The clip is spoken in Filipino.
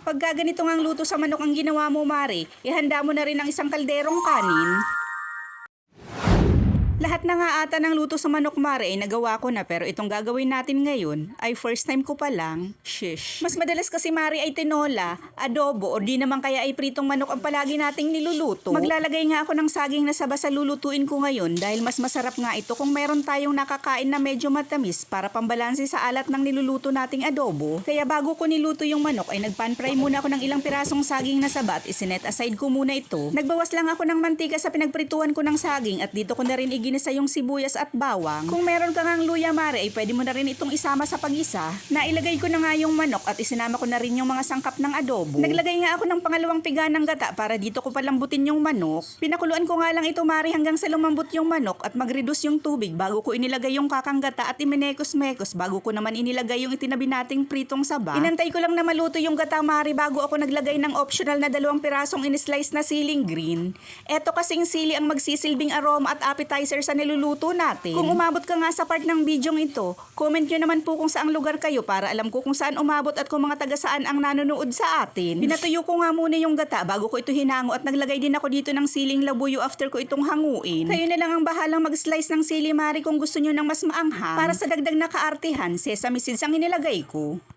Pagka ganito ngang luto sa manok ang ginawa mo, Mare, ihanda mo na rin ang isang kalderong kanin. Lahat na nga ata ng luto sa manok, Mare, ay nagawa ko na, pero itong gagawin natin ngayon ay first time ko pa lang. Shish. Mas madalas kasi, Mare, ay tinola, adobo, o di naman kaya ay pritong manok ang palagi nating niluluto. Maglalagay nga ako ng saging na saba sa lulutuin ko ngayon dahil mas masarap nga ito kung meron tayong nakakain na medyo matamis para pambalanse sa alat ng niluluto nating adobo. Kaya bago ko niluto yung manok ay nagpan fry muna ako ng ilang pirasong saging na saba at isinet aside ko muna ito. Nagbawas lang ako ng mantika sa pinagprituan ko ng saging at dito ko na rin ginisa yung sibuyas at bawang. Kung meron ka ngang luya, Mare, ay pwede mo na rin itong isama sa pag-isa. Nailagay ko na nga yung manok at isinama ko na rin yung mga sangkap ng adobo. Naglagay nga ako ng pangalawang piga ng gata para dito ko palambutin yung manok. Pinakuluan ko nga lang ito, Mare, hanggang sa lumambot yung manok at mag-reduce yung tubig bago ko inilagay yung kakang gata at iminekos-mekos bago ko naman inilagay yung itinabi nating pritong saba. Inantay ko lang na maluto yung gata, Mare, bago ako naglagay ng optional na 2 pirasong in-slice na siling green. Eto kasing sili ang magsisilbing aroma at appetizer sa niluluto natin. Kung umabot ka nga sa part ng bidyong ito, comment nyo naman po kung saang lugar kayo para alam ko kung saan umabot at kung mga taga saan ang nanonood sa atin. Pinatuyo ko nga muna yung gata bago ko ito hinango at naglagay din ako dito ng siling labuyo after ko itong hanguin. Kayo na lang ang bahalang mag-slice ng sili, Mare, kung gusto nyo ng mas maangha. Para sa dagdag na kaartihan, sesame seeds ang inilagay ko.